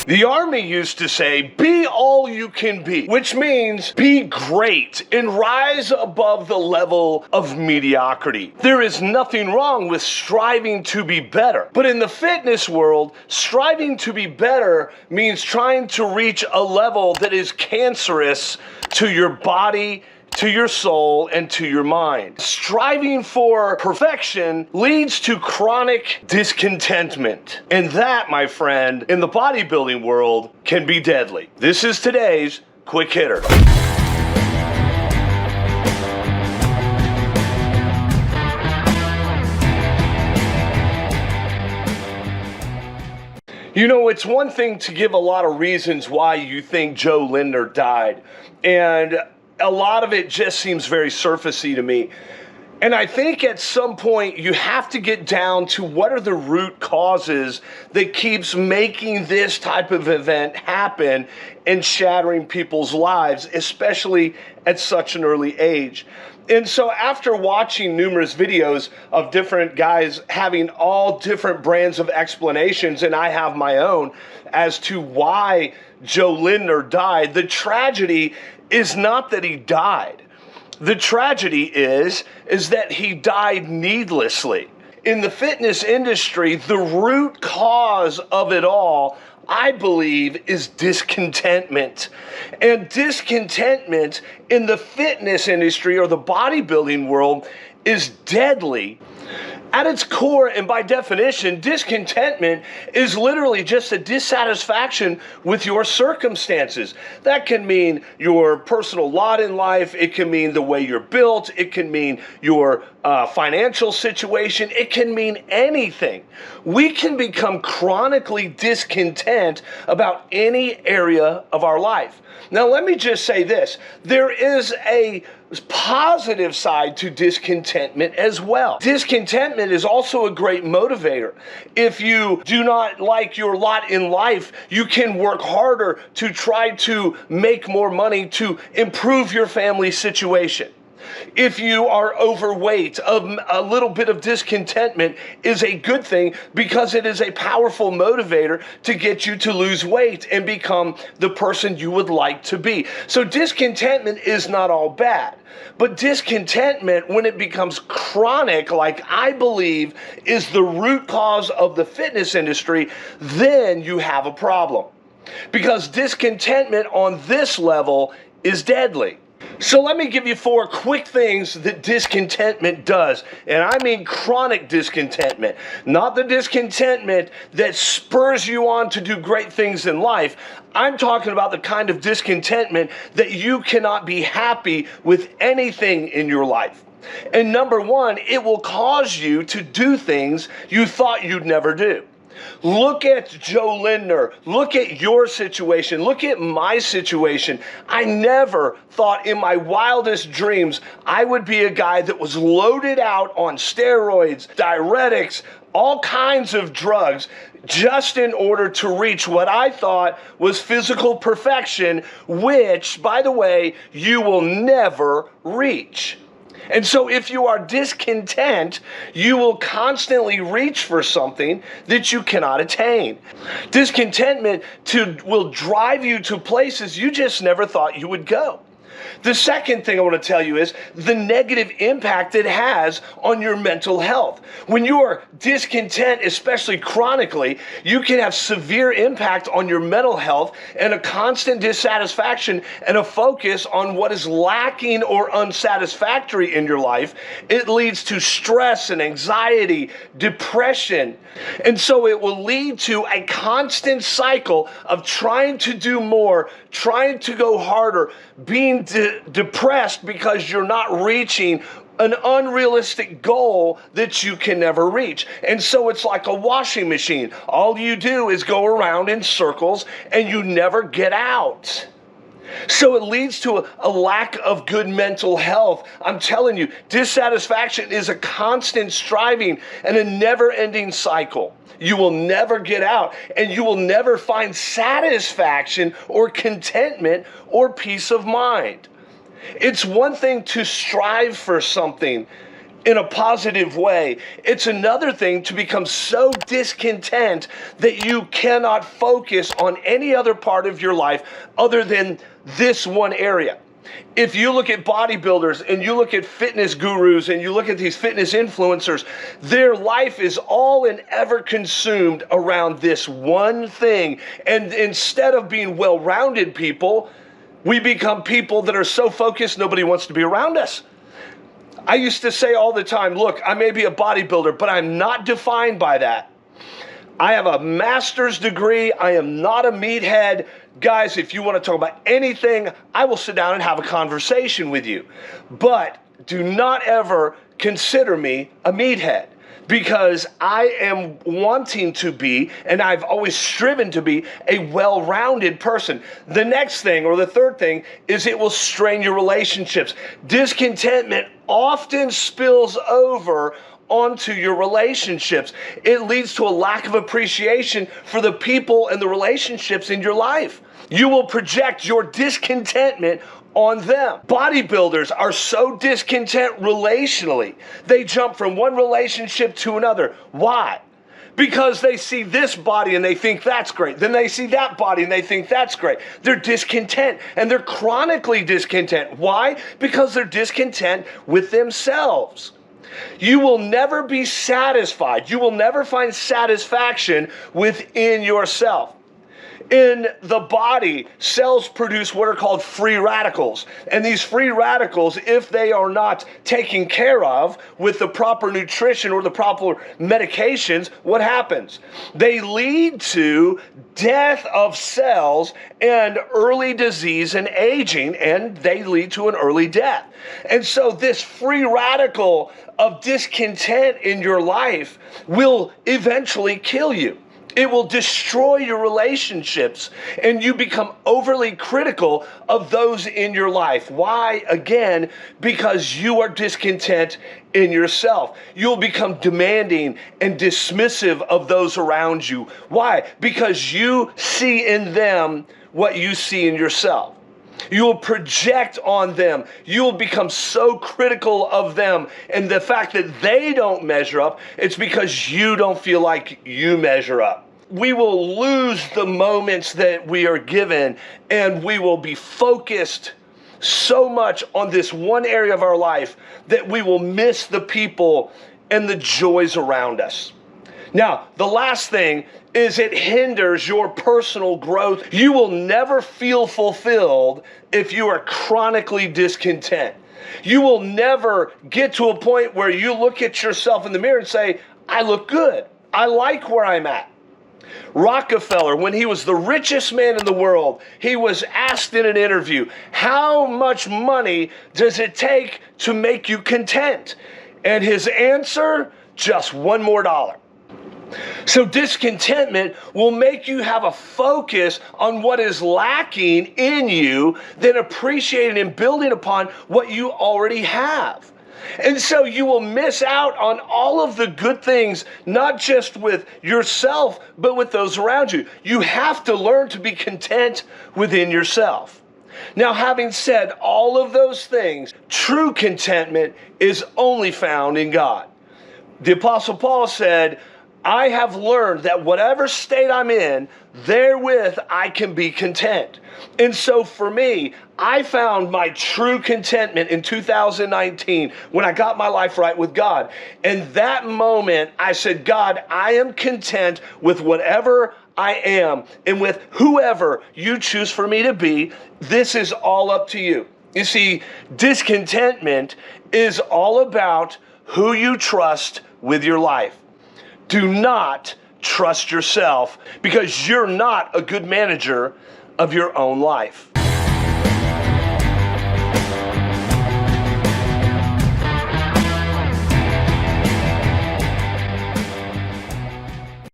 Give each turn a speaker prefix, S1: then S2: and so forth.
S1: The Army used to say, be all you can be, which means be great and rise above the level of mediocrity. There is nothing wrong with striving to be better. But in the fitness world, striving to be better means trying to reach a level that is cancerous to your body, to your soul, and to your mind. Striving for perfection leads to chronic discontentment. And that, my friend, in the bodybuilding world can be deadly. This is today's Quick Hitter. You know, it's one thing to give a lot of reasons why you think Joe Lindner died, and a lot of it just seems very surfacey to me. And I think at some point you have to get down to what are the root causes that keeps making this type of event happen and shattering people's lives, especially at such an early age. And so after watching numerous videos of different guys having all different brands of explanations, and I have my own, as to why Joe Lindner died, the tragedy is not that he died. The tragedy is that he died needlessly. In the fitness industry, the root cause of it all, I believe, is discontentment. And discontentment in the fitness industry or the bodybuilding world is deadly. At its core, and by definition, discontentment is literally just a dissatisfaction with your circumstances. That can mean your personal lot in life. It can mean the way you're built. It can mean your financial situation. It can mean anything. We can become chronically discontent about any area of our life. Now, let me just say this. There is a positive side to discontentment as well. Discontentment is also a great motivator. If you do not like your lot in life, you can work harder to try to make more money to improve your family situation. If you are overweight, a little bit of discontentment is a good thing because it is a powerful motivator to get you to lose weight and become the person you would like to be. So discontentment is not all bad. But discontentment, when it becomes chronic, like I believe is the root cause of the fitness industry, then you have a problem. Because discontentment on this level is deadly. So let me give you 4 quick things that discontentment does. And I mean chronic discontentment, not the discontentment that spurs you on to do great things in life. I'm talking about the kind of discontentment that you cannot be happy with anything in your life. And number 1, it will cause you to do things you thought you'd never do. Look at Joe Lindner. Look at your situation. Look at my situation. I never thought in my wildest dreams I would be a guy that was loaded out on steroids, diuretics, all kinds of drugs, just in order to reach what I thought was physical perfection, which, by the way, you will never reach. And so if you are discontent, you will constantly reach for something that you cannot attain. Discontentment will drive you to places you just never thought you would go. The second thing I want to tell you is the negative impact it has on your mental health. When you are discontent, especially chronically, you can have severe impact on your mental health and a constant dissatisfaction and a focus on what is lacking or unsatisfactory in your life. It leads to stress and anxiety, depression. And so it will lead to a constant cycle of trying to do more, trying to go harder, being depressed because you're not reaching an unrealistic goal that you can never reach. And so it's like a washing machine. All you do is go around in circles and you never get out. So it leads to a lack of good mental health. I'm telling you, dissatisfaction is a constant striving and a never-ending cycle. You will never get out, and you will never find satisfaction or contentment or peace of mind. It's one thing to strive for something in a positive way. It's another thing to become so discontent that you cannot focus on any other part of your life other than this one area. If you look at bodybuilders and you look at fitness gurus and you look at these fitness influencers, their life is all and ever consumed around this one thing. And instead of being well-rounded people, we become people that are so focused nobody wants to be around us. I used to say all the time, look, I may be a bodybuilder, but I'm not defined by that. I have a master's degree. I am not a meathead. Guys, if you want to talk about anything, I will sit down and have a conversation with you. But do not ever consider me a meathead, because I am wanting to be, and I've always striven to be, a well-rounded person. The next thing, or the third thing, is it will strain your relationships. Discontentment often spills over onto your relationships. It leads to a lack of appreciation for the people and the relationships in your life. You will project your discontentment on them. Bodybuilders are so discontent relationally. They jump from one relationship to another. Why? Because they see this body and they think that's great. Then they see that body and they think that's great. They're discontent, and they're chronically discontent. Why? Because they're discontent with themselves. You will never be satisfied. You will never find satisfaction within yourself. In the body, cells produce what are called free radicals. And these free radicals, if they are not taken care of with the proper nutrition or the proper medications, what happens? They lead to death of cells and early disease and aging, and they lead to an early death. And so this free radical of discontent in your life will eventually kill you. It will destroy your relationships, and you become overly critical of those in your life. Why? Again, because you are discontent in yourself. You'll become demanding and dismissive of those around you. Why? Because you see in them what you see in yourself. You will project on them. You will become so critical of them. And the fact that they don't measure up, it's because you don't feel like you measure up. We will lose the moments that we are given, and we will be focused so much on this one area of our life that we will miss the people and the joys around us. Now, the last thing is it hinders your personal growth. You will never feel fulfilled if you are chronically discontent. You will never get to a point where you look at yourself in the mirror and say, I look good. I like where I'm at. Rockefeller, when he was the richest man in the world, he was asked in an interview, how much money does it take to make you content? And his answer, just one more dollar. So discontentment will make you have a focus on what is lacking in you than appreciating and building upon what you already have. And so you will miss out on all of the good things, not just with yourself, but with those around you. You have to learn to be content within yourself. Now, having said all of those things, true contentment is only found in God. The Apostle Paul said, I have learned that whatever state I'm in, therewith I can be content. And so for me, I found my true contentment in 2019 when I got my life right with God. And that moment, I said, God, I am content with whatever I am and with whoever you choose for me to be. This is all up to you. You see, discontentment is all about who you trust with your life. Do not trust yourself, because you're not a good manager of your own life.